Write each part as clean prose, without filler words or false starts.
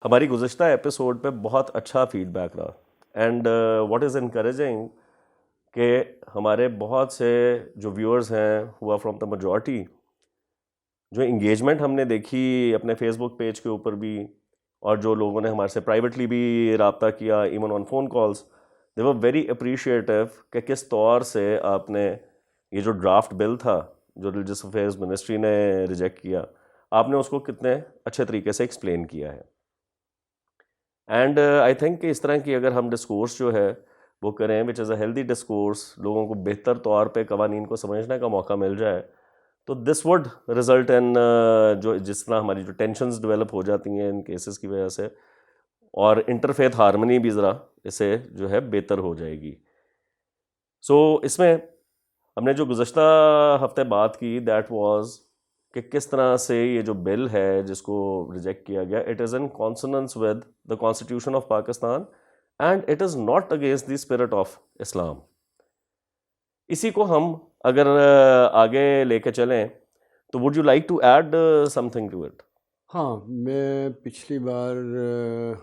ہماری گزشتہ ایپیسوڈ پہ بہت اچھا فیڈ بیک رہا، اینڈ واٹ از انکریجنگ کہ ہمارے بہت سے جو ویورز ہیں ہوا فرام دا میجورٹی، جو انگیجمنٹ ہم نے دیکھی اپنے فیس بک پیج کے اوپر بھی، اور جو لوگوں نے ہمارے سے پرائیویٹلی بھی رابطہ کیا even on phone calls, they were very appreciative کہ کس طور سے آپ نے یہ جو ڈرافٹ بل تھا جو ریلیجس افیئرز منسٹری نے ریجیکٹ کیا، آپ نے اس کو کتنے اچھے طریقے سے ایکسپلین کیا ہے. اینڈ آئی تھنک کہ اس طرح کی اگر ہم ڈسکورس جو ہے وہ کریں وچ از اے ہیلدی ڈسکورس، لوگوں کو بہتر طور پہ قوانین کو سمجھنے کا موقع مل جائے، تو دس وڈ رزلٹ ان جو جس طرح ہماری جو ٹینشنز ڈیولپ ہو جاتی ہیں ان کیسز کی وجہ سے، اور انٹرفیتھ ہارمنی بھی ذرا اسے جو ہے بہتر ہو جائے گی. سو اس میں ہم نے جو گزشتہ ہفتے بات کی دیٹ واز کہ کس طرح سے یہ جو بل ہے جس کو ریجیکٹ کیا گیا، it is in consonance with the constitution of Pakistan and it is not against the spirit of Islam. اسی کو ہم اگر آگے لے کے چلیں تو would you like to add something to it? ہاں، میں پچھلی بار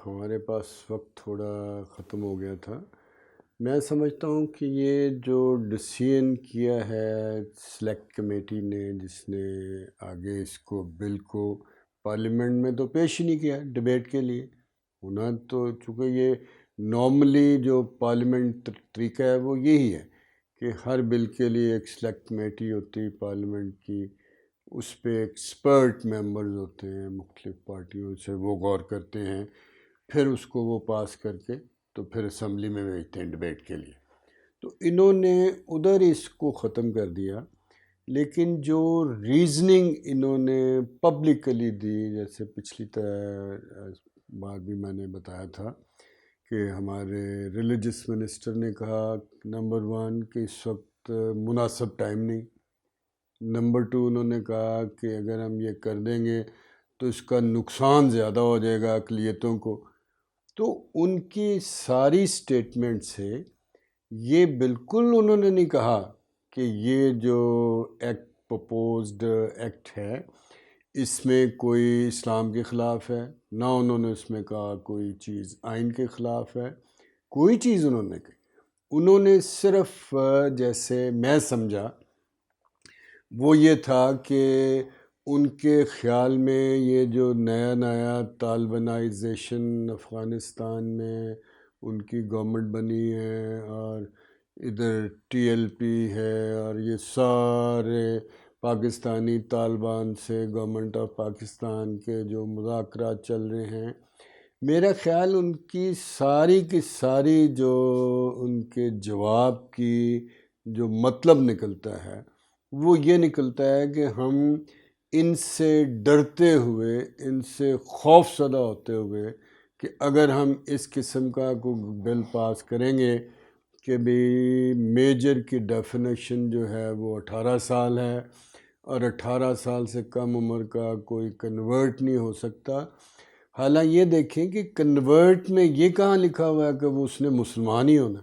ہمارے پاس وقت تھوڑا ختم ہو گیا تھا. میں سمجھتا ہوں کہ یہ جو ڈسیزن کیا ہے سلیکٹ کمیٹی نے، جس نے آگے اس کو بل کو پارلیمنٹ میں تو پیش ہی نہیں کیا ڈبیٹ کے لیے ہونا، تو چونکہ یہ نارملی جو پارلیمنٹ طریقہ ہے وہ یہی ہے کہ ہر بل کے لیے ایک سلیکٹ کمیٹی ہوتی پارلیمنٹ کی، اس پہ ایکسپرٹ ممبرز ہوتے ہیں مختلف پارٹیوں سے، وہ غور کرتے ہیں، پھر اس کو وہ پاس کر کے تو پھر اسمبلی میں بھیجتے ہیں ڈبیٹ کے لیے. تو انہوں نے ادھر اس کو ختم کر دیا، لیکن جو ریزننگ انہوں نے پبلکلی دی، جیسے پچھلی بار بھی میں نے بتایا تھا کہ ہمارے ریلیجس منسٹر نے کہا نمبر 1 کہ اس وقت مناسب ٹائم نہیں، نمبر 2 انہوں نے کہا کہ اگر ہم یہ کر دیں گے تو اس کا نقصان زیادہ ہو جائے گا اقلیتوں کو. تو ان کی ساری سٹیٹمنٹ سے یہ بالکل انہوں نے نہیں کہا کہ یہ جو ایکٹ پرپوزڈ ایکٹ ہے اس میں کوئی اسلام کے خلاف ہے، نہ انہوں نے اس میں کہا کوئی چیز آئین کے خلاف ہے، کوئی چیز انہوں نے کہی. انہوں نے صرف جیسے میں سمجھا وہ یہ تھا کہ ان کے خیال میں یہ جو نیا طالبانائزیشن افغانستان میں ان کی گورنمنٹ بنی ہے، اور ادھر ٹی ایل پی ہے، اور یہ سارے پاکستانی طالبان سے گورنمنٹ آف پاکستان کے جو مذاکرات چل رہے ہیں، میرا خیال ان کی ساری جو ان کے جواب کی جو مطلب نکلتا ہے وہ یہ نکلتا ہے کہ ہم ان سے ڈرتے ہوئے، ان سے خوف زدہ ہوتے ہوئے کہ اگر ہم اس قسم کا کوئی بل پاس کریں گے کہ بھی میجر کی ڈیفینیشن جو ہے وہ 18 سال ہے، اور 18 سال سے کم عمر کا کوئی کنورٹ نہیں ہو سکتا. حالانکہ یہ دیکھیں کہ کنورٹ میں یہ کہاں لکھا ہوا ہے کہ وہ اس نے مسلمان ہی ہونا.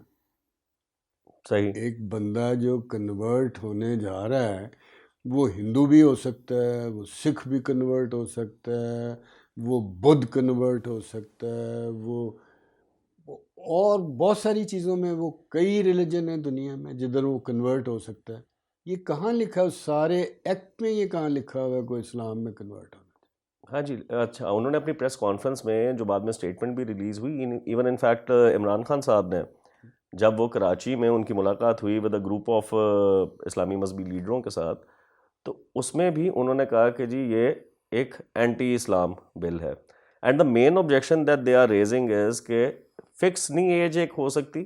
صحیح. ایک بندہ جو کنورٹ ہونے جا رہا ہے وہ ہندو بھی ہو سکتا ہے، وہ سکھ بھی کنورٹ ہو سکتا ہے، وہ بدھ کنورٹ ہو سکتا ہے، وہ اور بہت ساری چیزوں میں، وہ کئی ریلیجن ہیں دنیا میں جدھر وہ کنورٹ ہو سکتا ہے. یہ کہاں لکھا ہے سارے ایکٹ میں؟ یہ کہاں لکھا ہوا ہے کوئی اسلام میں کنورٹ ہونا؟ ہاں جی، اچھا انہوں نے اپنی پریس کانفرنس میں جو بعد میں اسٹیٹمنٹ بھی ریلیز ہوئی، even in fact Imran Khan صاحب نے جب وہ کراچی میں ان کی ملاقات ہوئی ود اے گروپ آف اسلامی مذہبی لیڈروں کے ساتھ، تو اس میں بھی انہوں نے کہا کہ جی یہ ایک اینٹی اسلام بل ہے. And the main objection that they are raising is کہ فکس نہیں ایج ایک ہو سکتی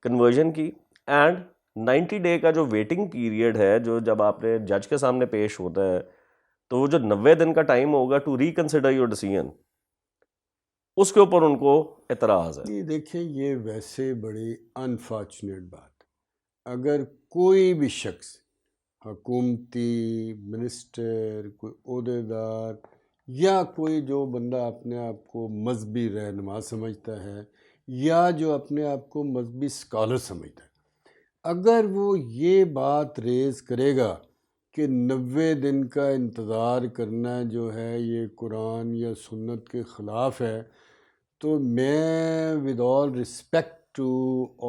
کنورژن کی، اینڈ 90 ڈے کا جو ویٹنگ پیریڈ ہے، جو جب آپ نے جج کے سامنے پیش ہوتا ہے تو وہ جو 90 دن کا ٹائم ہوگا ٹو ریکنسیڈر یور ڈیسیژن، اس کے اوپر ان کو اعتراض ہے. یہ دیکھیں، یہ ویسے بڑی انفارچونیٹ بات، اگر کوئی بھی شخص حکومتی منسٹر، کوئی عہدیدار، یا کوئی جو بندہ اپنے آپ کو مذہبی رہنما سمجھتا ہے، یا جو اپنے آپ کو مذہبی اسکالر سمجھتا ہے، اگر وہ یہ بات ریز کرے گا کہ 90 دن کا انتظار کرنا جو ہے یہ قرآن یا سنت کے خلاف ہے، تو میں with all respect to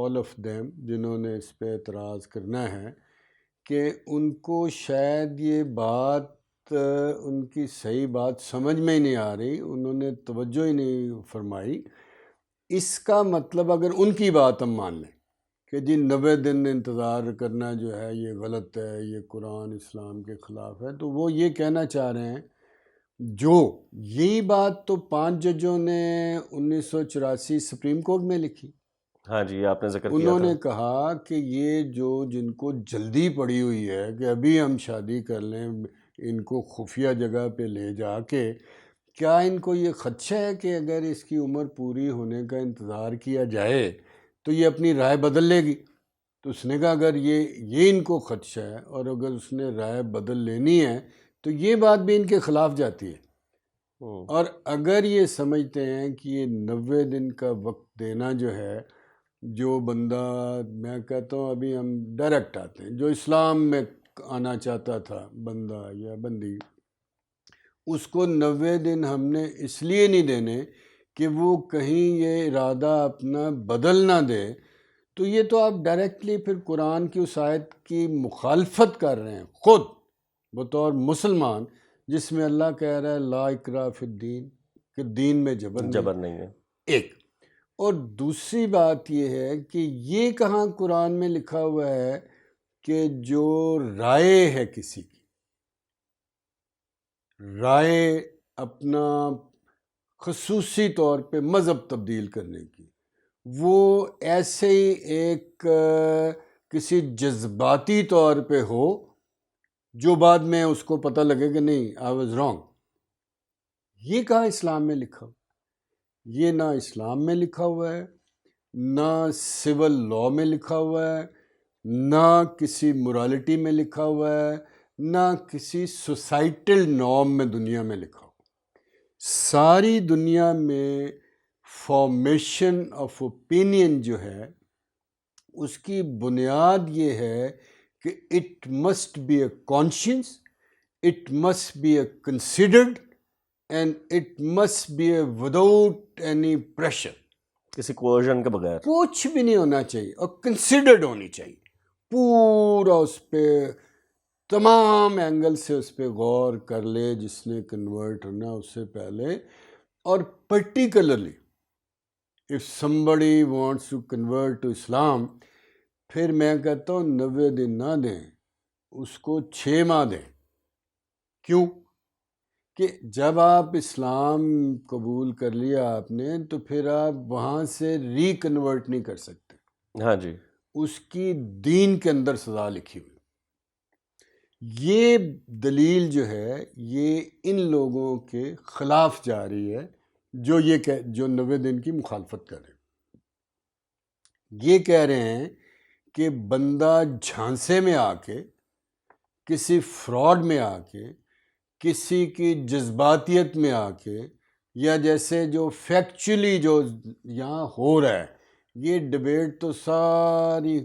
all of them جنہوں نے اس پہ اعتراض کرنا ہے، کہ ان کو شاید یہ بات ان کی صحیح بات سمجھ میں ہی نہیں آ رہی، انہوں نے توجہ ہی نہیں فرمائی۔ اس کا مطلب اگر ان کی بات ہم مان لیں کہ جی 90 دن انتظار کرنا جو ہے یہ غلط ہے، یہ قرآن اسلام کے خلاف ہے، تو وہ یہ کہنا چاہ رہے ہیں جو یہی بات تو 5 ججوں نے 1984 سپریم کورٹ میں لکھی۔ ہاں جی، آپ نے ذکر کیا انہوں تھا۔ نے کہا کہ یہ جو جن کو جلدی پڑی ہوئی ہے کہ ابھی ہم شادی کر لیں، ان کو خفیہ جگہ پہ لے جا کے، کیا ان کو یہ خدشہ ہے کہ اگر اس کی عمر پوری ہونے کا انتظار کیا جائے تو یہ اپنی رائے بدل لے گی؟ تو اس نے کہا اگر یہ ان کو خدشہ ہے اور اگر اس نے رائے بدل لینی ہے تو یہ بات بھی ان کے خلاف جاتی ہے۔ اور اگر یہ سمجھتے ہیں کہ یہ 90 دن کا وقت دینا جو ہے، جو بندہ، میں کہتا ہوں ابھی ہم ڈائریکٹ آتے ہیں، جو اسلام میں آنا چاہتا تھا بندہ یا بندی، اس کو 90 دن ہم نے اس لیے نہیں دینے کہ وہ کہیں یہ ارادہ اپنا بدل نہ دے، تو یہ تو آپ ڈائریکٹلی پھر قرآن کی اس آیت کی مخالفت کر رہے ہیں خود بطور مسلمان، جس میں اللہ کہہ رہا ہے لا اکراہ فی الدین، کہ دین میں جبر نہیں ہے۔ ایک اور دوسری بات یہ ہے کہ یہ کہاں قرآن میں لکھا ہوا ہے کہ جو رائے ہے کسی کی، رائے اپنا خصوصی طور پہ مذہب تبدیل کرنے کی، وہ ایسے ہی ایک کسی جذباتی طور پہ ہو جو بعد میں اس کو پتہ لگے کہ نہیں آئی واز رانگ، یہ کہاں اسلام میں لکھا ہوا؟ یہ نہ اسلام میں لکھا ہوا ہے، نہ سول لاء میں لکھا ہوا ہے، نہ کسی morality میں لکھا ہوا ہے، نہ کسی سوسائٹل نارم میں دنیا میں لکھا ہوا۔ ساری دنیا میں فارمیشن آف اوپینین جو ہے اس کی بنیاد یہ ہے کہ it must be a conscious, it must be a considered and it must be a without any pressure, کسی کوئرژن کے بغیر کچھ بھی نہیں ہونا چاہیے، اور کنسیڈرڈ ہونی چاہیے، پورا اس پہ تمام اینگل سے اس پہ غور کر لے جس نے کنورٹ ہونا اس سے پہلے۔ اور particularly if somebody wants to convert to اسلام، پھر میں کہتا ہوں 90 دن نہ دیں، اس کو 6 ماہ دیں۔ کیوں؟ کہ جب آپ اسلام قبول کر لیا آپ نے تو پھر آپ وہاں سے ری کنورٹ نہیں کر سکتے، ہاں جی، اس کی دین کے اندر سزا لکھی ہوئی۔ یہ دلیل جو ہے یہ ان لوگوں کے خلاف جا رہی ہے جو جو 90 دن کی مخالفت کر رہے ہیں۔ یہ کہہ رہے ہیں کہ بندہ جھانسے میں آ کے، کسی فراڈ میں آ کے، کسی کی جذباتیت میں آ کے، یا جیسے جو فیکچولی جو یہاں ہو رہا ہے، یہ ڈبیٹ تو ساری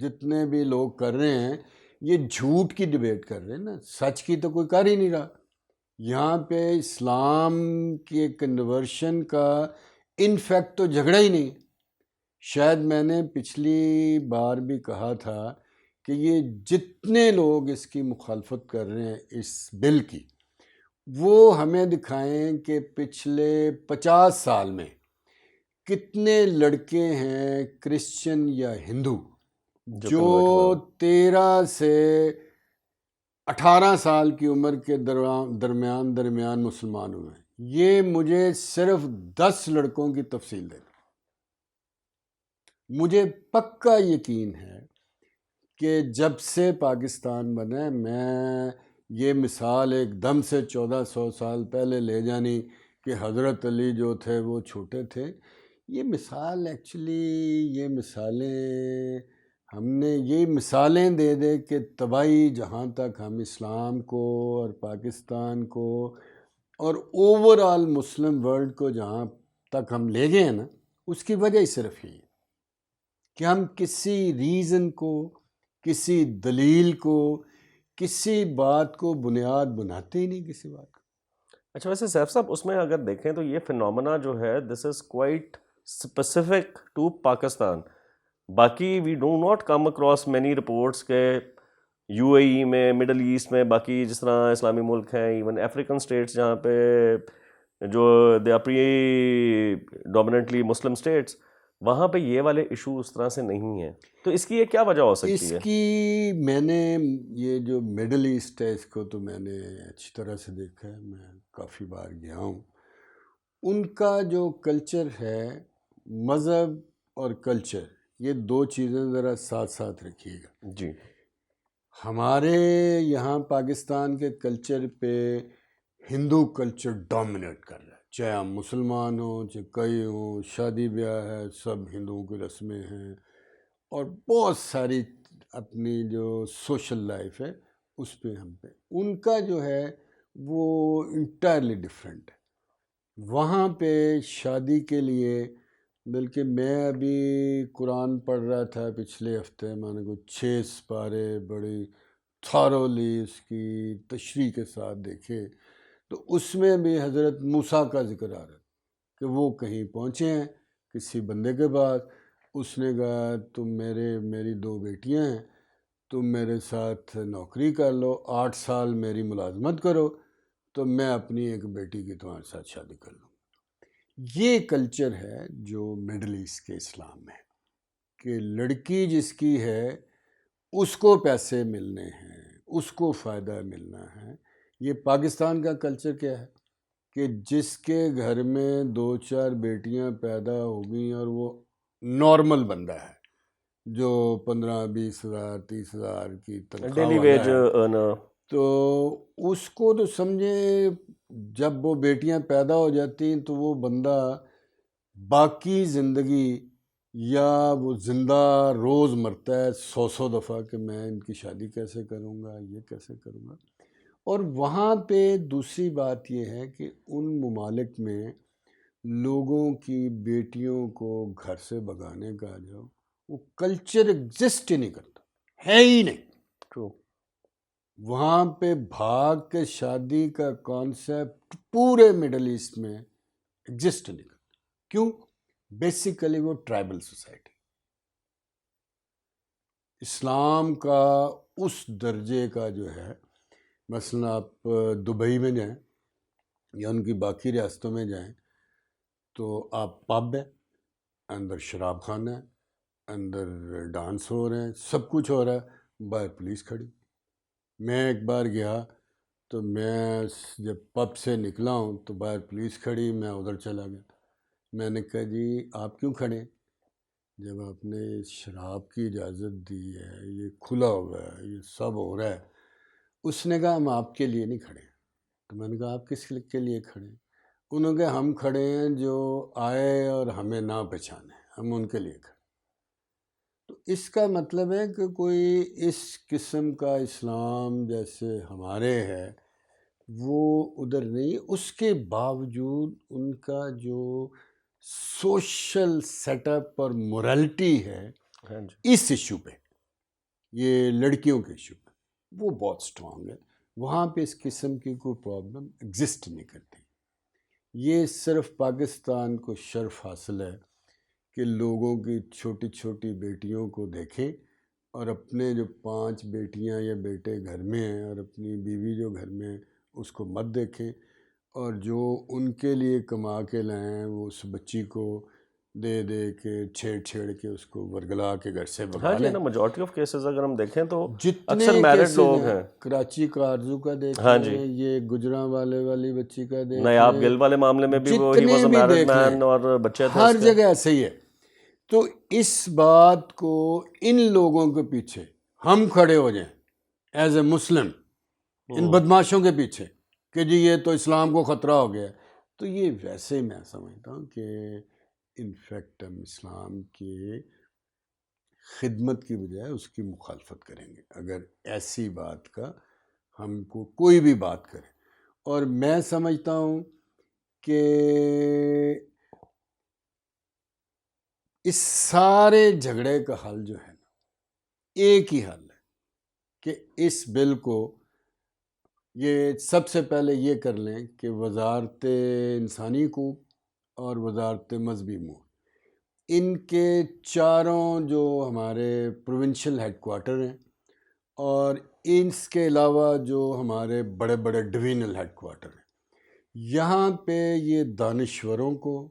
جتنے بھی لوگ کر رہے ہیں یہ جھوٹ کی ڈبیٹ کر رہے ہیں نا، سچ کی تو کوئی کر ہی نہیں رہا۔ یہاں پہ اسلام کے کنورشن کا انفیکٹ تو جھگڑا ہی نہیں۔ شاید میں نے پچھلی بار بھی کہا تھا کہ یہ جتنے لوگ اس کی مخالفت کر رہے ہیں اس بل کی، وہ ہمیں دکھائیں کہ پچھلے 50 سال میں کتنے لڑکے ہیں کرسچن یا ہندو جو 13 سے 18 سال کی عمر کے درمیان مسلمان ہوئے ہیں۔ یہ مجھے صرف 10 لڑکوں کی تفصیل دے۔ مجھے پکا یقین ہے کہ جب سے پاکستان بنا، میں یہ مثال ایک دم سے 1400 سال پہلے لے جانی کہ حضرت علی جو تھے وہ چھوٹے تھے، یہ مثال ایکچولی یہ مثالیں ہم نے یہ مثالیں دے دے کہ تباہی جہاں تک ہم اسلام کو اور پاکستان کو اور اوور آل مسلم ورلڈ کو جہاں تک ہم لے گئے ہیں نا، اس کی وجہ ہی صرف یہی ہے کہ ہم کسی ریزن کو، کسی دلیل کو، کسی بات کو بنیاد بناتے ہی نہیں کسی بات کو. اچھا ویسے سیف صاحب اس میں اگر دیکھیں تو یہ فنومنا جو ہے this is quite specific to Pakistan. باقی we do not come across many reports کے یو اے ای میں، مڈل ایسٹ میں، باقی جس طرح اسلامی ملک ہیں، ایون افریقن اسٹیٹس جہاں پہ جو they are predominantly Muslim states, وہاں پہ یہ والے ایشو اس طرح سے نہیں ہیں. تو اس کی یہ کیا وجہ ہو سکتی اس ہے؟ کی میں نے یہ جو مڈل ایسٹ ہے اس کو تو میں نے اچھی طرح سے دیکھا ہے، میں کافی بار گیا ہوں. ان کا جو کلچر ہے، مذہب اور کلچر، یہ دو چیزیں ذرا ساتھ ساتھ رکھیے گا. جی ہمارے یہاں پاکستان کے کلچر پہ ہندو کلچر ڈومینیٹ کر رہا ہے، چاہے ہم مسلمان ہوں چاہے کئی ہوں، شادی بیاہ ہے سب ہندوؤں کی رسمیں ہیں، اور بہت ساری اپنی جو سوشل لائف ہے اس پہ ہم پہ. ان کا جو ہے وہ انٹائرلی ڈفرینٹ ہے. وہاں پہ شادی کے لیے، بلکہ میں ابھی قرآن پڑھ رہا تھا پچھلے ہفتے، میں نے کو 6 سپارے بڑی تھارولی اس کی تشریح کے ساتھ دیکھے، تو اس میں بھی حضرت موسیٰ کا ذکر آ رہا کہ وہ کہیں پہنچے ہیں کسی بندے کے پاس. اس نے کہا تم میری 2 بیٹیاں ہیں، تم میرے ساتھ نوکری کر لو، 8 سال میری ملازمت کرو، تو میں اپنی ایک بیٹی کی تمہارے ساتھ شادی کر لوں. یہ کلچر ہے جو مڈل ایسٹ کے اسلام میں ہے، کہ لڑکی جس کی ہے اس کو پیسے ملنے ہیں، اس کو فائدہ ملنا ہے. یہ پاکستان کا کلچر کیا ہے کہ جس کے گھر میں 2-4 بیٹیاں پیدا ہو گئیں اور وہ نارمل بندہ ہے جو 15-20 ہزار 30 ہزار کی تنخواہ ڈیلی والا ویج ہے، ارنر. تو اس کو تو سمجھے جب وہ بیٹیاں پیدا ہو جاتی ہیں تو وہ بندہ باقی زندگی، یا وہ زندہ روز مرتا ہے 100 دفعہ کہ میں ان کی شادی کیسے کروں گا، یہ کیسے کروں گا. اور وہاں پہ دوسری بات یہ ہے کہ ان ممالک میں لوگوں کی بیٹیوں کو گھر سے بھگانے کا جو وہ کلچر ایگزسٹ ہی نہیں کرتا، ہے ہی نہیں. ٹرو. وہاں پہ بھاگ کے شادی کا کانسیپٹ پورے مڈل ایسٹ میں ایگزسٹ نہیں کرتا. کیوں؟ بیسیکلی وہ ٹرائبل سوسائٹی. اسلام کا اس درجے کا جو ہے، مثلا آپ دبئی میں جائیں یا ان کی باقی ریاستوں میں جائیں تو آپ پب ہے، اندر شراب خانہ ہے، اندر ڈانس ہو رہے ہیں، سب کچھ ہو رہا ہے، باہر پولیس کھڑی. میں ایک بار گیا تو میں جب پب سے نکلا ہوں تو باہر پولیس کھڑی، میں ادھر چلا گیا. میں نے کہا جی آپ کیوں کھڑے؟ جب آپ نے شراب کی اجازت دی ہے، یہ کھلا ہوا ہے، یہ سب ہو رہا ہے. اس نے کہا ہم آپ کے لیے نہیں کھڑے. تو میں نے کہا آپ کس کے لیے کھڑے؟ انہوں نے کہا ہم کھڑے ہیں جو آئے اور ہمیں نہ پہچانے، ہم ان کے لیے کھڑے. تو اس کا مطلب ہے کہ کوئی اس قسم کا اسلام جیسے ہمارے ہے وہ ادھر نہیں. اس کے باوجود ان کا جو سوشل سیٹ اپ اور مورالٹی ہے ہاں جی. اس ایشو پہ، یہ لڑکیوں کے ایشو پہ، وہ بہت سٹرونگ ہے. وہاں پہ اس قسم کی کوئی پرابلم ایگزسٹ نہیں کرتی. یہ صرف پاکستان کو شرف حاصل ہے کہ لوگوں کی چھوٹی چھوٹی بیٹیوں کو دیکھیں، اور اپنے جو 5 بیٹیاں یا بیٹے گھر میں ہیں اور اپنی بیوی جو گھر میں اس کو مت دیکھیں، اور جو ان کے لیے کما کے لائیں وہ اس بچی کو دے دے کے چھیڑ کے اس کو ورگلا کے گھر سے ہاں بھگا جی لیں. نا، میجورٹی آف کیسز اگر ہم دیکھیں تو جتنے اکثر میرڈ کیسز لوگ ہیں، ہیں. کراچی کا آرزو کا ہاں جی. دیکھیں، یہ گجراں والی بچی کا دیکھ نیاب لیں، گل والے معاملے میں بھی وہ ہی جتنے واز اے بھی میرڈ دیکھ لیں، مین اور بچے تھے اس ہر کے. جگہ ایسے ہی ہے. تو اس بات کو ان لوگوں کے پیچھے ہم کھڑے ہو جائیں ایز اے مسلم، ان بدماشوں کے پیچھے کہ جی یہ تو اسلام کو خطرہ ہو گیا ہے، تو یہ ویسے میں سمجھتا ہوں کہ انفیکٹ ہم اسلام کی خدمت کی بجائے اس کی مخالفت کریں گے اگر ایسی بات کا ہم کو کوئی بھی بات کرے. اور میں سمجھتا ہوں کہ اس سارے جھگڑے کا حل جو ہے نا، ایک ہی حل ہے کہ اس بل کو یہ سب سے پہلے یہ کر لیں کہ وزارت انسانی حقوق اور وزارت مذہبی امور ان کے چاروں جو ہمارے پروونشل ہیڈ کوارٹر ہیں اور اس کے علاوہ جو ہمارے بڑے بڑے ڈویژنل ہیڈ کوارٹر ہیں، یہاں پہ یہ دانشوروں کو،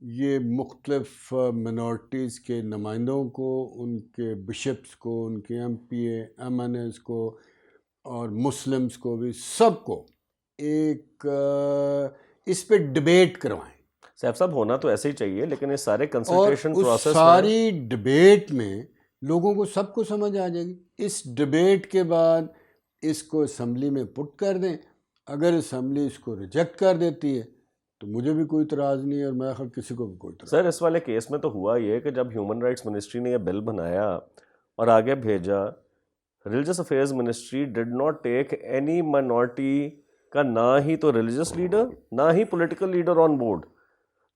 یہ مختلف منورٹیز کے نمائندوں کو، ان کے بشپس کو، ان کے M P A M N As کو اور مسلمس کو بھی، سب کو ایک اس پہ ڈبیٹ کروائیں. صاحب صاحب ہونا تو ایسے ہی چاہیے، لیکن اس سارے اور کنسلٹیشن اس پروسیس ساری ڈبیٹ میں لوگوں کو سب کو سمجھ آ جائے گی. اس ڈبیٹ کے بعد اس کو اسمبلی میں پٹ کر دیں. اگر اسمبلی اس کو ریجیکٹ کر دیتی ہے تو مجھے بھی کوئی اعتراض نہیں، اور میں کسی کو بھی کوئی اعتراض. سر اس والے کیس میں تو ہوا یہ کہ جب ہیومن رائٹس منسٹری نے یہ بل بنایا اور آگے بھیجا، religious affairs ministry did not take any minority کا، نہ ہی تو ریلیجس لیڈر نہ ہی political leader on board.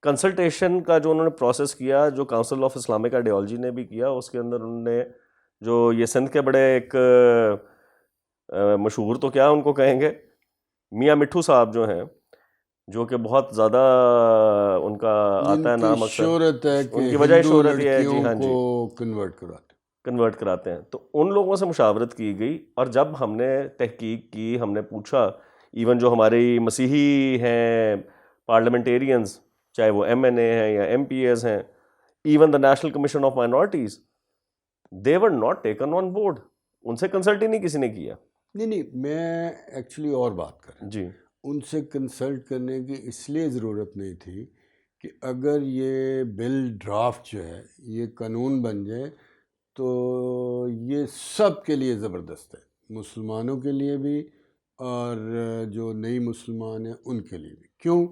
Consultation کا جو انہوں نے پروسیس کیا، جو کاؤنسل آف اسلامک آئیڈیالوجی نے بھی کیا، اس کے اندر انہوں نے جو یہ سندھ کے بڑے ایک مشہور تو کیا ان کو کہیں گے، میاں مٹھو صاحب جو ہیں، جو کہ بہت زیادہ ان کا آتا ہے نام، اکثر شہرت ہے کہ ان کی وجہ شہرت یہ ہے، جی ہاں جی، کو کنورٹ کراتے ہیں. تو ان لوگوں سے مشاورت کی گئی، اور جب ہم نے تحقیق کی، ہم نے پوچھا، ایون جو ہماری مسیحی ہیں پارلیمنٹیرینز، چاہے وہ ایم این اے ہیں یا ایم پی ایز ہیں، even the national commission of minorities, they were not taken on board. ان سے کنسلٹ ہی نہیں کسی نے کیا. نہیں، میں ایکچولی اور بات کر رہا ہوں. جی، ان سے کنسلٹ کرنے کی اس لیے ضرورت نہیں تھی کہ اگر یہ بل ڈرافٹ جو ہے یہ قانون بن جائے تو یہ سب کے لیے زبردست ہے، مسلمانوں کے لیے بھی اور جو نئی مسلمان ہیں ان کے لیے بھی. کیوں؟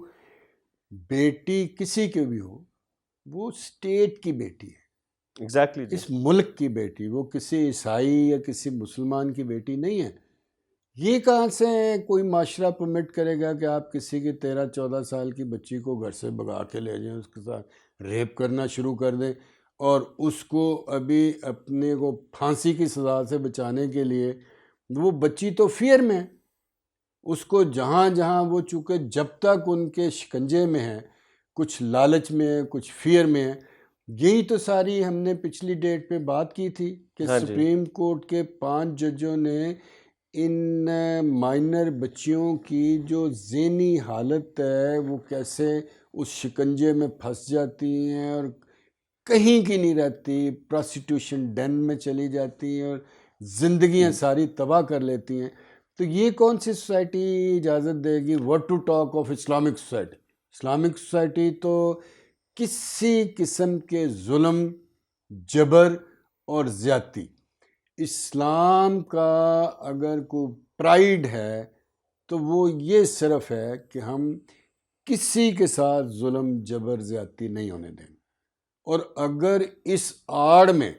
بیٹی کسی کے بھی ہو، وہ اسٹیٹ کی بیٹی ہے، ایگزیکٹلی جی. اس ملک کی بیٹی، وہ کسی عیسائی یا کسی مسلمان کی بیٹی نہیں ہے. یہ کہاں سے کوئی معاشرہ پرمٹ کرے گا کہ آپ کسی کی 13-14 سال کی بچی کو گھر سے بھگا کے لے جائیں، اس کے ساتھ ریپ کرنا شروع کر دیں، اور اس کو ابھی اپنے کو پھانسی کی سزا سے بچانے کے لیے، وہ بچی تو فیئر میں ہے، اس کو جہاں جہاں وہ، چونکہ جب تک ان کے شکنجے میں ہے، کچھ لالچ میں ہے، کچھ فیئر میں ہے. یہی تو ساری ہم نے پچھلی ڈیٹ پہ بات کی تھی کہ ہاں جی. سپریم کورٹ کے 5 ججوں نے ان مائنر بچیوں کی جو ذہنی حالت ہے، وہ کیسے اس شکنجے میں پھنس جاتی ہیں اور کہیں کی نہیں رہتی، پراسٹیٹیوشن ڈین میں چلی جاتی ہیں اور زندگیاں ساری تباہ کر لیتی ہیں. تو یہ کون سی سوسائٹی اجازت دے گی؟ What to talk of Islamic society. Islamic society تو کسی قسم کے ظلم، جبر اور زیادتی، اسلام کا اگر کوئی پرائیڈ ہے تو وہ یہ صرف ہے کہ ہم کسی کے ساتھ ظلم، جبر، زیادتی نہیں ہونے دیں. اور اگر اس آڑ میں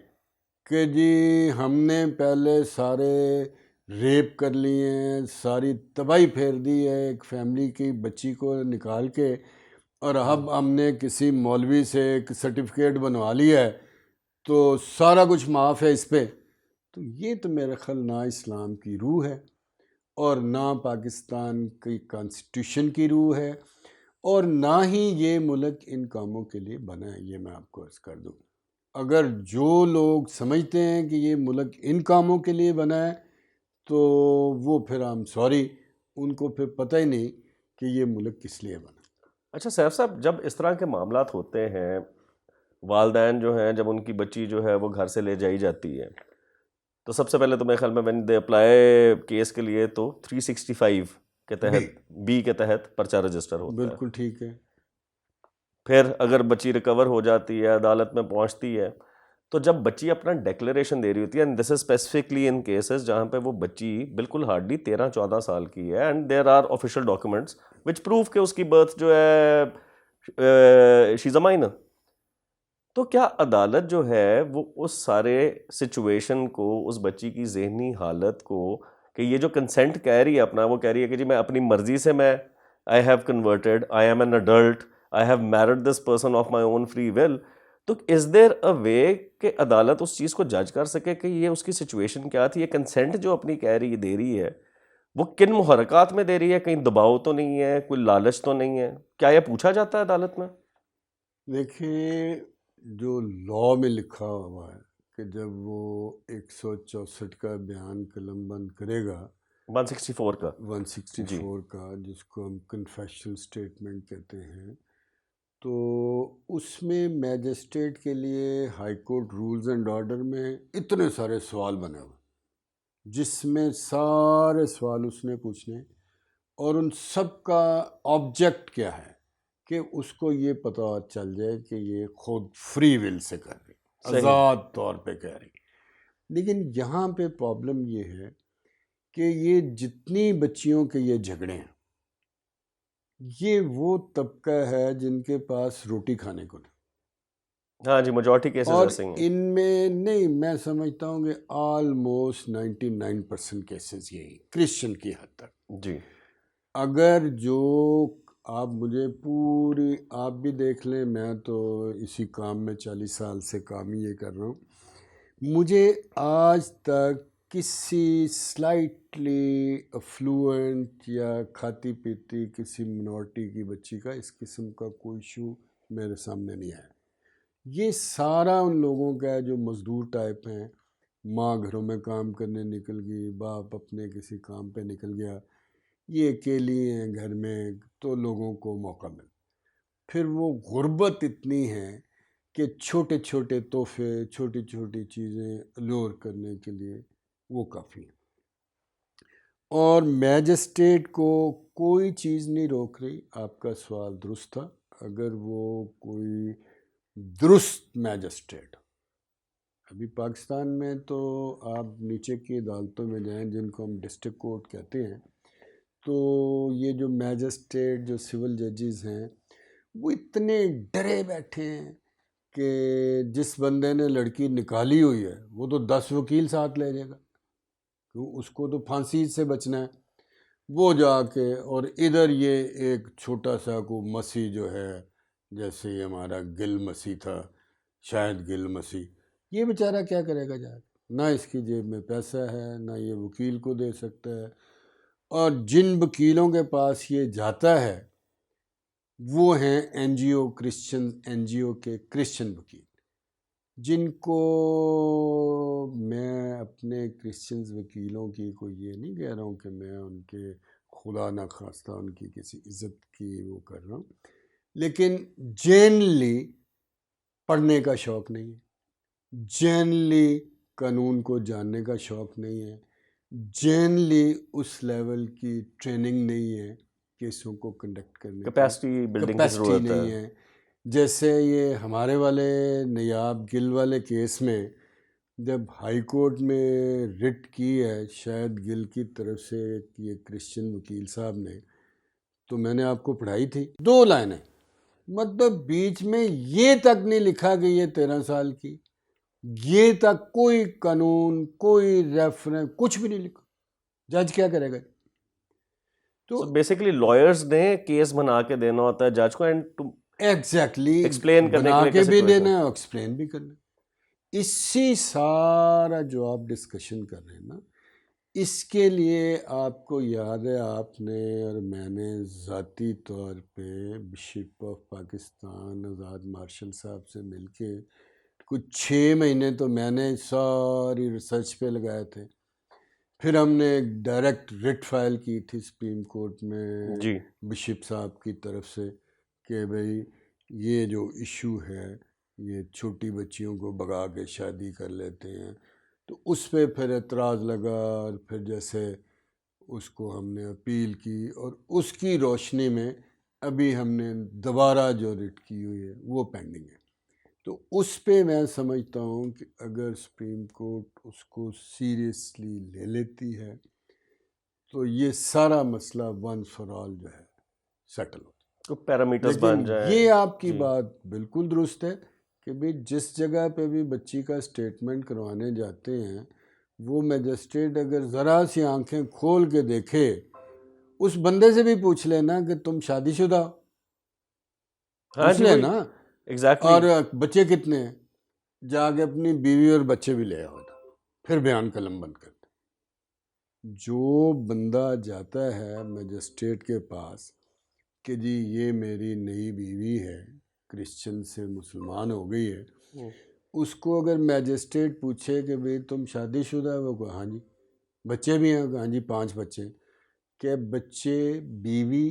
کہ جی ہم نے پہلے سارے ریپ کر لیے ہیں، ساری تباہی پھیر دی ہے ایک فیملی کی بچی کو نکال کے، اور اب ہم نے کسی مولوی سے ایک سرٹیفکیٹ بنوا لیا ہے تو سارا کچھ معاف ہے اس پہ، تو یہ تو میرے خیال نہ اسلام کی روح ہے اور نہ پاکستان کی کانسٹیٹیوشن کی روح ہے، اور نہ ہی یہ ملک ان کاموں کے لیے بنا ہے. یہ میں آپ کو عرض کر دوں. اگر جو لوگ سمجھتے ہیں کہ یہ ملک ان کاموں کے لیے بنا ہے تو وہ پھر سوری، ان کو پھر پتہ ہی نہیں کہ یہ ملک کس لیے بنا. اچھا سیف صاحب، جب اس طرح کے معاملات ہوتے ہیں، والدین جو ہیں جب ان کی بچی جو ہے وہ گھر سے لے جائی جاتی ہے، تو سب سے پہلے تو میرے خیال میں وین دے اپلائی کیس کے لیے تو 365 کے تحت، بی کے تحت پرچہ رجسٹر ہوتا ہے. بالکل ٹھیک ہے. پھر اگر بچی ریکور ہو جاتی ہے، عدالت میں پہنچتی ہے، تو جب بچی اپنا ڈیکلیریشن دے رہی ہوتی ہے، and this is specifically in cases جہاں پہ وہ بچی بالکل ہارڈلی 13-14 سال کی ہے، and there are official documents which proof کہ اس کی برتھ جو ہے شی از اے مائنر، تو کیا عدالت جو ہے وہ اس سارے سچویشن کو، اس بچی کی ذہنی حالت کو، کہ یہ جو کنسنٹ کہہ رہی ہے اپنا، وہ کہہ رہی ہے کہ جی میں اپنی مرضی سے، میں I have converted, I am an adult, I have married this person of my own free will، تو از دیر اے وے کہ عدالت اس چیز کو جج کر سکے کہ یہ اس کی سچویشن کیا تھی؟ یہ کنسنٹ جو اپنی کہہ رہی دے رہی ہے وہ کن محرکات میں دے رہی ہے؟ کہیں دباؤ تو نہیں ہے، کوئی لالچ تو نہیں ہے؟ کیا یہ پوچھا جاتا ہے عدالت میں؟ دیکھیں، جو لاء میں لکھا ہوا ہے کہ جب وہ 164 کا بیان قلم بند کرے گا، 164 کا 164 کا، جس کو ہم کنفیشنل سٹیٹمنٹ کہتے ہیں، تو اس میں میجسٹریٹ کے لیے high court rules and order میں اتنے سارے سوال بنے ہوئے، جس میں سارے سوال اس نے پوچھنے، اور ان سب کا آبجیکٹ کیا ہے کہ اس کو یہ پتہ چل جائے کہ یہ خود فری ول سے کر رہی، آزاد طور پہ کہہ رہی۔ لیکن یہاں پہ پرابلم یہ ہے کہ یہ جتنی بچیوں کے یہ جھگڑے ہیں، یہ وہ طبقہ ہے جن کے پاس روٹی کھانے کو نہیں، ہاں جی، میجورٹی کیسز اور ایسے ہیں۔ ان میں نہیں، میں سمجھتا ہوں کہ آلموسٹ 99% کیسز یہی کرسچن کی حد تک۔ جی، اگر جو آپ مجھے پوری، آپ بھی دیکھ لیں، میں تو اسی کام میں 40 سال سے کام ہی یہ کر رہا ہوں، مجھے آج تک کسی سلائٹلی افلوئنٹ یا کھاتی پیتی کسی منورٹی کی بچی کا اس قسم کا کوئی ایشو میرے سامنے نہیں آیا۔ یہ سارا ان لوگوں کا ہے جو مزدور ٹائپ ہیں، ماں گھروں میں کام کرنے نکل گئی، باپ اپنے کسی کام پہ نکل گیا، یہ اکیلی ہیں گھر میں، تو لوگوں کو موقع مل، پھر وہ غربت اتنی ہے کہ چھوٹے چھوٹے تحفے، چھوٹی چھوٹی چیزیں الور کرنے کے لیے وہ کافی ہیں، اور میجسٹریٹ کو کوئی چیز نہیں روک رہی۔ آپ کا سوال درست تھا، اگر وہ کوئی درست میجسٹریٹ، ابھی پاکستان میں تو آپ نیچے کی عدالتوں میں جائیں جن کو ہم ڈسٹرکٹ کورٹ کہتے ہیں، تو یہ جو میجسٹریٹ، جو سول ججز ہیں، وہ اتنے ڈرے بیٹھے ہیں کہ جس بندے نے لڑکی نکالی ہوئی ہے وہ تو 10 وکیل ساتھ لے جائے گا، کیوں؟ اس کو تو پھانسی سے بچنا ہے، وہ جا کے، اور ادھر یہ ایک چھوٹا سا کو مسیح جو ہے، جیسے یہ ہمارا گل مسیح تھا، شاید گل مسیح، یہ بیچارہ کیا کرے گا جا کے؟ نہ اس کی جیب میں پیسہ ہے، نہ یہ وکیل کو دے سکتا ہے، اور جن وکیلوں کے پاس یہ جاتا ہے وہ ہیں این جی او، کرسچن این جی او کے کرسچن وکیل، جن کو میں اپنے کرسچنز وکیلوں کی کوئی یہ نہیں کہہ رہا ہوں کہ میں ان کے خدا نخواستہ ان کی کسی عزت کی وہ کر رہا ہوں، لیکن جنرلی پڑھنے کا شوق نہیں ہے، جنرلی قانون کو جاننے کا شوق نہیں ہے، جنرلی اس لیول کی ٹریننگ نہیں ہے کیسوں کو کنڈکٹ کرنے کی، کیپیسٹی بلڈنگ کی کیپیسٹی ضرورت نہیں ہے۔ ہے۔ جیسے یہ ہمارے والے نیاب گل والے کیس میں جب ہائی کورٹ میں رٹ کی ہے شاید گل کی طرف سے، یہ کرسچن وکیل صاحب نے، تو میں نے آپ کو پڑھائی تھی 2 لائنیں، مطلب بیچ میں یہ تک نہیں لکھا کہ یہ 13 سال کی، یہ تک کوئی قانون، کوئی ریفرنس، کچھ بھی نہیں لکھا، جج کیا کرے گا؟ تو بیسیکلی لائرز نے کیس بنا کے دینا ہوتا ہے جج کو، اینڈ ایگزیکٹلی ایکسپلین کرنے بنا کے کے لیے بھی دینا ہے اور ایکسپلین بھی کرنا ہے۔ اسی سارا جو آپ ڈسکشن کر رہے ہیں نا، اس کے لیے آپ کو یاد ہے، آپ نے اور میں نے ذاتی طور پہ بشپ آف پاکستان آزاد مارشل صاحب سے مل کے کچھ 6 مہینے تو میں نے ساری ریسرچ پہ لگائے تھے، پھر ہم نے ایک ڈائریکٹ رٹ فائل کی تھی سپریم کورٹ میں جی، بشپ صاحب کی طرف سے کہ بھئی یہ جو ایشو ہے، یہ چھوٹی بچیوں کو بگا کے شادی کر لیتے ہیں، تو اس پہ پھر اعتراض لگا، اور پھر جیسے اس کو ہم نے اپیل کی، اور اس کی روشنی میں ابھی ہم نے دوبارہ جو رٹ کی ہوئی ہے وہ پینڈنگ ہے۔ تو اس پہ میں سمجھتا ہوں کہ اگر سپریم کورٹ اس کو سیریسلی لے لیتی ہے تو یہ سارا مسئلہ ونس فار آل جو ہے سیٹل ہوتا ہے۔ تو پیرامیٹرز لیکن بن جائیں۔ یہ آپ کی جی، بات بالکل درست ہے کہ بھی جس جگہ پہ بھی بچی کا اسٹیٹمنٹ کروانے جاتے ہیں، وہ میجسٹریٹ اگر ذرا سی آنکھیں کھول کے دیکھے، اس بندے سے بھی پوچھ لینا کہ تم شادی شدہ ہو، ہاں پوچھ جی، وہی لینا ایگزیکٹلی. اور بچے کتنے ہیں، جا کے اپنی بیوی اور بچے بھی لے آؤ، پھر بیان قلم بند کرتے. جو بندہ جاتا ہے میجسٹریٹ کے پاس کہ جی یہ میری نئی بیوی ہے، کرسچن سے مسلمان ہو گئی ہے، اس کو اگر میجسٹریٹ پوچھے کہ بھئی تم شادی شدہ ہے، وہ کہا ہاں جی. بچے بھی ہیں، ہاں جی 5 بچے. کہ بچے، بیوی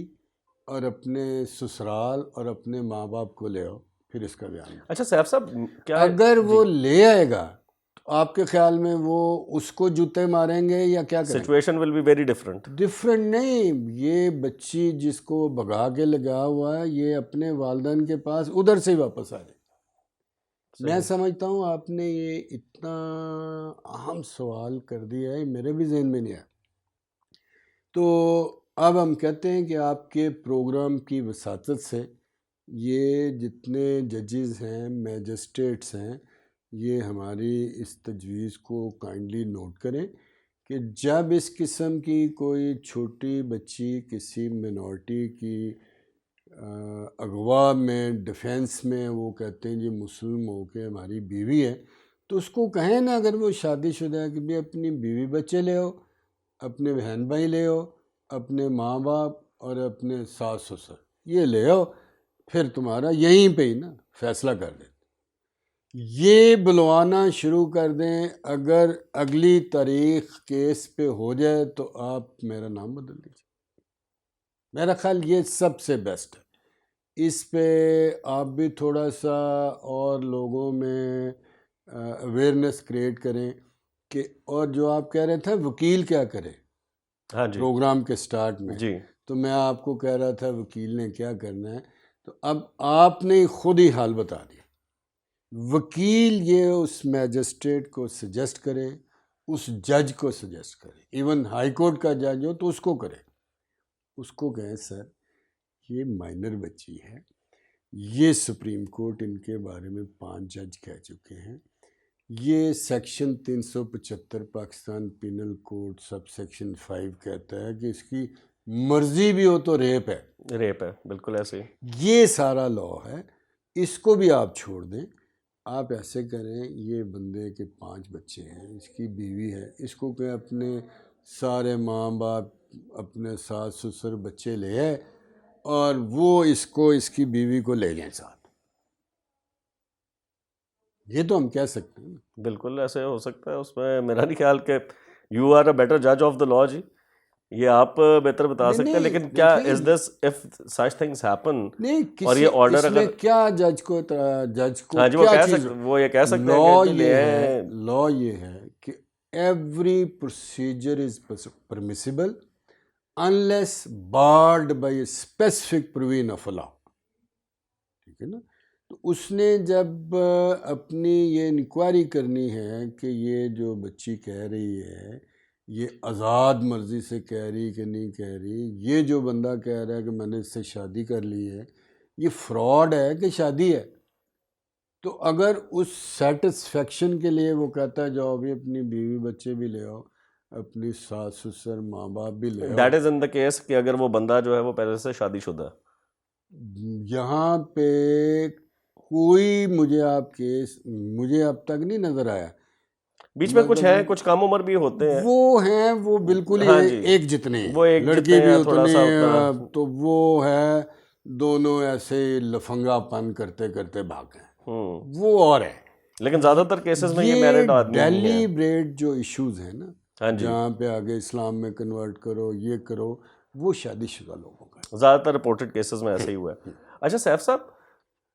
اور اپنے سسرال اور اپنے ماں باپ کو لے آؤ، پھر اس کا بیان. اچھا سیف صاحب کیا اگر وہ لے آئے گا تو آپ کے خیال میں وہ اس کو جوتے ماریں گے یا کیا کریں گے؟ Situation will be very different. Different نہیں، یہ بچی جس کو بگا کے لگا ہوا ہے، یہ اپنے والدین کے پاس ادھر سے ہی واپس آ جائے. میں سمجھتا ہوں آپ نے یہ اتنا اہم سوال کر دیا ہے، میرے بھی ذہن میں نہیں آیا. تو اب ہم کہتے ہیں کہ آپ کے پروگرام کی وساطت سے یہ جتنے ججز ہیں، میجسٹریٹس ہیں، یہ ہماری اس تجویز کو کائنڈلی نوٹ کریں کہ جب اس قسم کی کوئی چھوٹی بچی کسی منورٹی کی اغوا میں، ڈیفینس میں، وہ کہتے ہیں جی مسلم ہو کے ہماری بیوی ہے، تو اس کو کہیں نا اگر وہ شادی شدہ ہے کہ بھی اپنی بیوی بچے لے آؤ، اپنے بہن بھائی لے آؤ، اپنے ماں باپ اور اپنے ساس سسر یہ لے آؤ، پھر تمہارا یہیں پہ ہی نا فیصلہ کر دیں. یہ بلوانا شروع کر دیں. اگر اگلی تاریخ کیس پہ ہو جائے تو آپ میرا نام بدل دیجیے. میرا خیال یہ سب سے بیسٹ ہے. اس پہ آپ بھی تھوڑا سا اور لوگوں میں اویئرنیس کریٹ کریں کہ، اور جو آپ کہہ رہے تھے وکیل کیا کرے ہاں جی پروگرام کے سٹارٹ میں، جی. تو میں آپ کو کہہ رہا تھا وکیل نے کیا کرنا ہے، تو اب آپ نے خود ہی حال بتا دیا. وکیل یہ اس میجسٹریٹ کو سجیسٹ کرے، اس جج کو سجیسٹ کرے، ایون ہائی کورٹ کا جج ہو تو اس کو کرے، اس کو کہیں سر یہ مائنر بچی ہے، یہ سپریم کورٹ ان کے بارے میں 5 جج کہہ چکے ہیں، یہ section 375 Pakistan penal code sub section 5 کہتا ہے کہ اس کی مرضی بھی ہو تو ریپ ہے. ریپ ہے، بالکل ایسے ہی. یہ سارا لا ہے، اس کو بھی آپ چھوڑ دیں. آپ ایسے کریں، یہ بندے کے 5 بچے ہیں، اس کی بیوی ہے، اس کو کہ اپنے سارے ماں باپ، اپنے ساس سسر، بچے لے آئے اور وہ اس کو، اس کی بیوی کو لے جائیں ساتھ. یہ تو ہم کہہ سکتے ہیں. بالکل ایسے ہو سکتا ہے. اس میں میرا نہیں خیال کہ یو آر اے بیٹر جج آف دا لا. جی یہ آپ بہتر بتا سکتے ہیں، لیکن کیا از دس اف سچ تھنگس ہیپن، نہیں اور یہ آرڈر اس میں اگر کیا جج کو ہاں جی کیا چیز، وہ یہ کہہ سکتے ہیں لا کہ یہ ہے، لا یہ ہے کہ every procedure is permissible unless barred by a specific provision of law. ٹھیک ہے نا. تو اس نے جب اپنی یہ انکوائری کرنی ہے کہ یہ جو بچی کہہ رہی ہے یہ آزاد مرضی سے کہہ رہی کہ نہیں کہہ رہی، یہ جو بندہ کہہ رہا ہے کہ میں نے اس سے شادی کر لی ہے، یہ فراڈ ہے کہ شادی ہے، تو اگر اس سیٹسفیکشن کے لیے وہ کہتا ہے جاؤ بھی اپنی بیوی بچے بھی لے آؤ، اپنی ساس سسر ماں باپ بھی لے آؤ. That is in the case کہ اگر وہ بندہ جو ہے وہ پہلے سے شادی شدہ ہے. یہاں پہ کوئی مجھے اب تک نہیں نظر آیا. بیچ میں کچھ ہیں، کچھ کم عمر بھی ہوتے ہیں، وہ بالکل ہی ایک جتنے ہیں، وہ ایک لڑکی بھی تھوڑا سا اتنے، تو وہ ہے دونوں ایسے لفنگا پن کرتے کرتے بھاگ گئے، وہ اور ہے. لیکن زیادہ تر کیسز میں یہ میرڈ آدمی ہی ہیں. ڈیلی بریڈ جو ایشوز ہیں نا، جہاں پہ آگے اسلام میں کنورٹ کرو، یہ کرو، وہ شادی شدہ لوگوں کا زیادہ تر رپورٹڈ کیسز میں ایسے ہی ہوا ہے. اچھا سیف صاحب،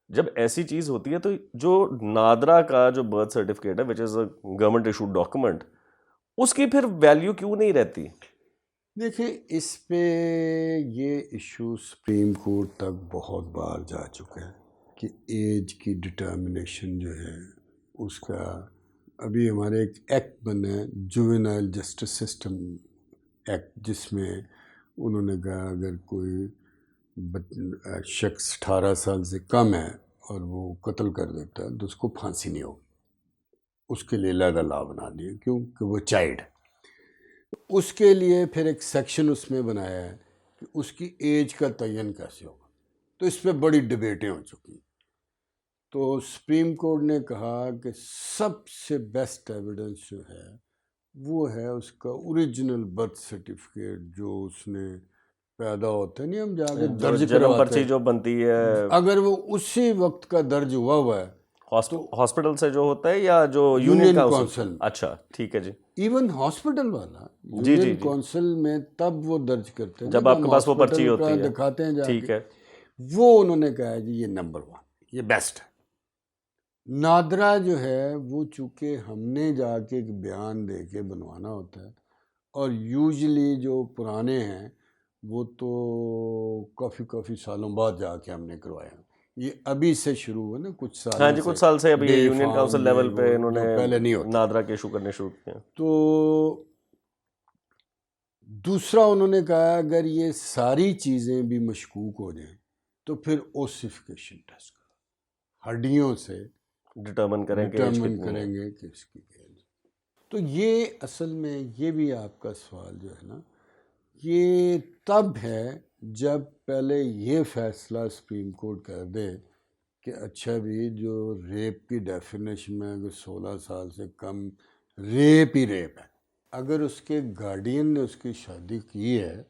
جب ایسی چیز ہوتی ہے تو جو نادرا کا جو برتھ سرٹیفکیٹ ہے وچ از اے گورنمنٹ ایشوڈ ڈاکومنٹ، اس کی پھر ویلیو کیوں نہیں رہتی؟ دیکھیں اس پہ یہ ایشو سپریم کورٹ تک بہت بار جا چکا ہے کہ ایج کی ڈٹرمنیشن جو ہے اس کا، ابھی ہمارے ایک ایکٹ بنا ہے جوینائل جسٹس سسٹم ایکٹ، جس میں انہوں نے کہا اگر کوئی شخص 18 سال سے کم ہے اور وہ قتل کر دیتا ہے تو اس کو پھانسی نہیں ہوگی. اس کے لیے علیحدہ لا بنا دیے کیونکہ وہ چائلڈ. اس کے لیے پھر ایک سیکشن اس میں بنایا ہے کہ اس کی ایج کا تعین کیسے ہوگا. تو اس پہ بڑی ڈبیٹیں ہو چکی ہیں. تو سپریم کورٹ نے کہا کہ سب سے بیسٹ ایویڈنس جو ہے وہ ہے اس کا اوریجنل برتھ سرٹیفکیٹ جو اس نے پیدا ہوتا ہے، نہیں ہم جا کے درج جنم کرواتے پرچی ہیں، جو بنتی ہے اگر وہ اسی وقت کا درج ہوا ہے تو ہاسپٹل سے جو ہوتا ہے یا جو یونین کونسل؟ اچھا ٹھیک ہے جی. ایون ہاسپٹل والا جی یونین کونسل میں تب وہ درج کرتے ہیں جب آپ کے پاس وہ پرچی ہوتی ہے، دکھاتے ہیں جا ٹھیک کے، ہے. وہ انہوں نے کہا ہے جی یہ نمبر 1 یہ بیسٹ ہے. نادرا جو ہے وہ چونکہ ہم نے جا کے ایک بیان دے کے بنوانا ہوتا ہے، اور یوزلی جو پرانے ہیں وہ تو کافی سالوں بعد جا کے ہم نے کروایا. یہ ابھی سے شروع ہوا نا، کچھ سال، ہاں جی کچھ سال سے ابھی یونین کونسل لیول پہ انہوں نے پہلے نہیں ہوتا. نادرا کے ایشو کرنے شروع کیے. تو دوسرا انہوں نے کہا اگر یہ ساری چیزیں بھی مشکوک ہو جائیں تو پھر اوسیفیکیشن ٹیسٹ کرو، ہڈیوں سے ڈٹرمن کریں گے کہ اس کی ایج. تو یہ اصل میں یہ بھی آپ کا سوال جو ہے نا، یہ تب ہے جب پہلے یہ فیصلہ سپریم کورٹ کر دے کہ اچھا بھی جو ریپ کی ڈیفینیشن میں اگر 16 سال سے کم ریپ ہی ریپ ہے، اگر اس کے گارڈین نے اس کی شادی کی ہے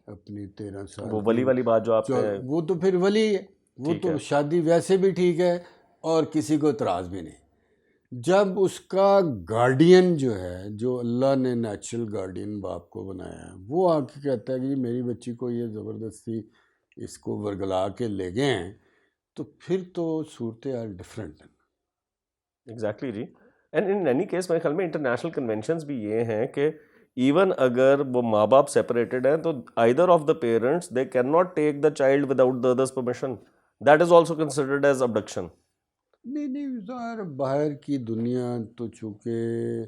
اپنی 13 سال وہ ولی والی بات جو آپ نے، وہ تو پھر ولی ہے، وہ تو شادی ویسے بھی ٹھیک ہے اور کسی کو اعتراض بھی نہیں. جب اس کا گارڈین جو ہے، جو اللہ نے نیچرل گارڈین باپ کو بنایا ہے، وہ آ کے کہتا ہے کہ میری بچی کو یہ زبردستی اس کو ورگلا کے لے گئے ہیں، تو پھر تو صورتحال ڈفرینٹ ہے. ایگزیکٹلی جی. اینڈ ان اینی کیس میرے خیال میں انٹرنیشنل کنونشنز بھی یہ ہیں کہ ایون اگر وہ ماں باپ سیپریٹڈ ہیں تو either of the parents they can not take the child without the other's permission. That is also considered as abduction. نہیں ظاہر باہر کی دنیا تو چونکہ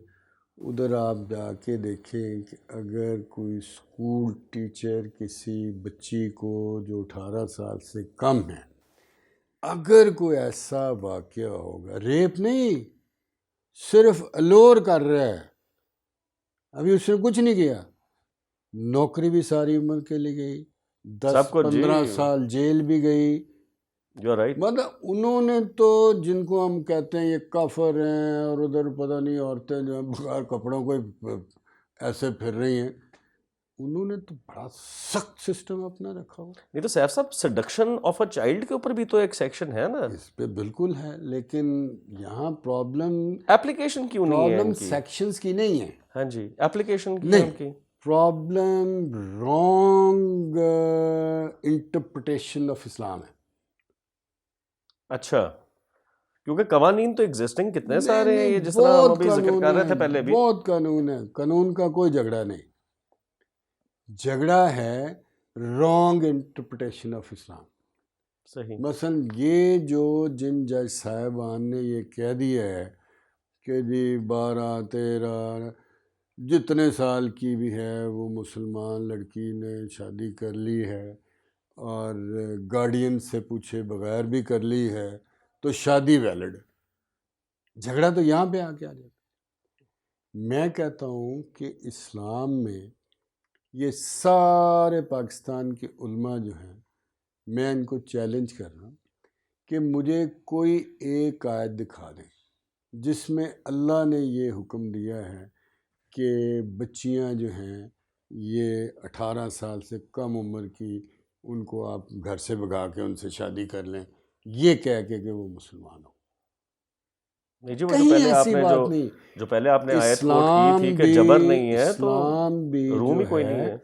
ادھر آپ جا کے دیکھیں کہ اگر کوئی اسکول ٹیچر کسی بچی کو جو 18 سال سے کم ہے، اگر کوئی ایسا واقعہ ہوگا، ریپ نہیں، صرف الور کر رہا ہے، ابھی اس نے کچھ نہیں کیا، نوکری بھی ساری عمر کے لیے گئی، 10-15 سال جیل بھی گئی. مطلب انہوں نے تو جن کو ہم کہتے ہیں یہ کافر ہیں، اور ادھر پتہ نہیں عورتیں جو ہیں بغیر کپڑوں کو ایسے پھر رہی ہیں، انہوں نے تو بڑا سخت سسٹم اپنا رکھا ہوا. نہیں تو سیف صاحب سیڈکشن آف اے چائلڈ کے اوپر بھی تو ایک سیکشن ہے نا. اس پہ بالکل ہے، لیکن یہاں پرابلم ایپلیکیشن کیوں نہیں ہے؟ پرابلم سیکشنز کی نہیں ہے. ہاں جی ایپلیکیشن کی نہیں، پرابلم رانگ انٹرپریٹیشن آف اسلام ہے. اچھا، کیونکہ قوانین تو ایگزسٹنگ کتنے سارے ہیں، یہ جس طرح ہم ابھی ذکر کر رہے تھے پہلے بھی. بہت قانون ہے، قانون کا کوئی جھگڑا نہیں، جھگڑا ہے رانگ انٹرپریٹیشن آف اسلام. صحیح. مثلا یہ جو جن جج صاحبان نے یہ کہہ دیا ہے کہ جی 12-13 جتنے سال کی بھی ہے وہ مسلمان لڑکی نے شادی کر لی ہے اور گارڈین سے پوچھے بغیر بھی کر لی ہے تو شادی ویلڈ. جھگڑا تو یہاں پہ آ کے آ جاتا. میں کہتا ہوں کہ اسلام میں یہ سارے پاکستان کے علماء جو ہیں، میں ان کو چیلنج کر رہا ہوں کہ مجھے کوئی ایک آیت دکھا دیں جس میں اللہ نے یہ حکم دیا ہے کہ بچیاں جو ہیں یہ 18 سال سے کم عمر کی ان کو آپ گھر سے بھگا کے ان سے شادی کر لیں، یہ کہہ کے کہ وہ مسلمان ہو. کہیں ایسی بات نہیں. جو پہلے آپ نے آیت کوٹ کی تھی کہ جبر نہیں ہے، تو اسلام بھی روم کوئی نہیں ہے،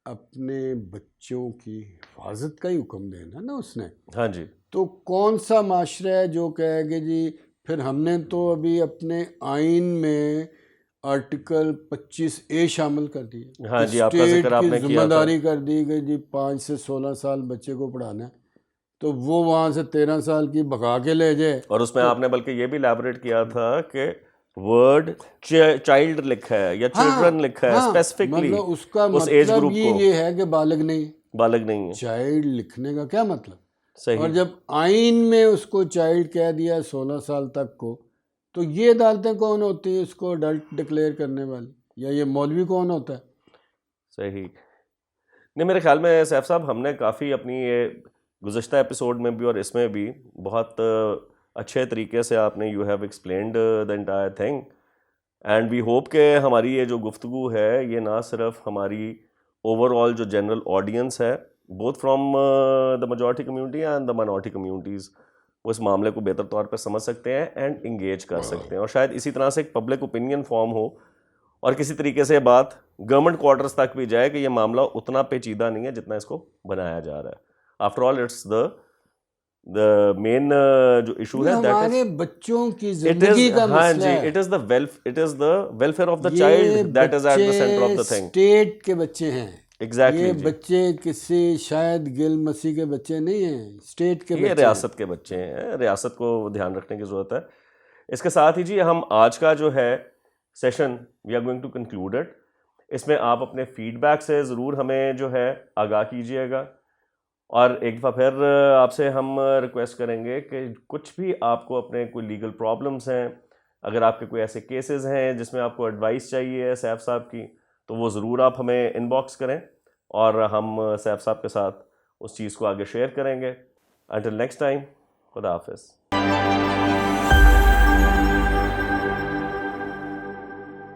اپنے بچوں کی حفاظت کا ہی حکم دینا نا اس نے. ہاں جی. تو کون سا معاشرہ ہے جو کہے کہ جی پھر ہم نے تو ابھی اپنے آئین میں آرٹیکل 25A شامل کر دی. ہاں جی، آپ کا ذکر آپ نے کیا، ذمہ داری کر دی کہ جی 5 سے 16 سال بچے کو پڑھانا ہے، تو وہ وہاں سے 13 سال کی بھگا کے لے جائے. اور اس میں آپ نے بلکہ یہ بھی ایلیبریٹ کیا تھا کہ ورڈ چائلڈ لکھا ہے یا چلڈرن لکھا ہے اسپیسیفکلی، مطلب اس کا اس ایج مطلب گروپ کو یہ ہے کہ بالغ نہیں ہے. چائلڈ لکھنے کا کیا مطلب؟ صحیح. اور جب آئین میں اس کو چائلڈ کہہ دیا 16 سال تک کو، تو یہ عدالتیں کون ہوتی ہیں اس کو اڈلٹ ڈکلیئر کرنے والی، یا یہ مولوی کون ہوتا ہے؟ صحیح. نہیں میرے خیال میں سیف صاحب ہم نے کافی اپنی یہ گزشتہ ایپیسوڈ میں بھی اور اس میں بھی بہت اچھے طریقے سے آپ نے you have explained the entire thing. And we hope کہ ہماری یہ جو گفتگو ہے یہ نہ صرف ہماری اوور آل جو جنرل آڈینس ہے both from the majority community and the minority communities وہ اس معاملے کو بہتر طور پہ سمجھ سکتے ہیں اینڈ انگیج کر سکتے ہیں, اور شاید اسی طرح سے ایک پبلک اوپینین فارم ہو اور کسی طریقے سے یہ بات گورنمنٹ کوارٹرز تک بھی جائے کہ یہ معاملہ اتنا پیچیدہ نہیں ہے جتنا اس کو بنایا جا رہا ہے. آفٹر آل اٹس دا مین جو ایشو ہے ہمارے بچوں کی زندگی کا مسئلہ ہے. it is the welfare of the child that is at the center of the thing. State کے بچے ہیں Exactly یہ بچے کسی شاید گل مسیح کے بچے نہیں ہیں, اسٹیٹ کے یہ بچے ریاست کے بچے ہیں, ریاست کو دھیان رکھنے کی ضرورت ہے. اس کے ساتھ ہی جی ہم آج کا جو ہے session we are going to conclude it. اس میں آپ اپنے فیڈ بیک سے ضرور ہمیں جو ہے آگاہ کیجیے گا, اور ایک دفعہ پھر آپ سے ہم ریکویسٹ کریں گے کہ کچھ بھی آپ کو اپنے کوئی لیگل پرابلمس ہیں, اگر آپ کے کوئی ایسے کیسز ہیں جس میں آپ کو ایڈوائس چاہیے سیف صاحب کی, تو وہ ضرور آپ ہمیں ان باکس کریں اور ہم سیف صاحب کے ساتھ اس چیز کو آگے شیئر کریں گے. انٹل نیکسٹ ٹائم, خدا حافظ.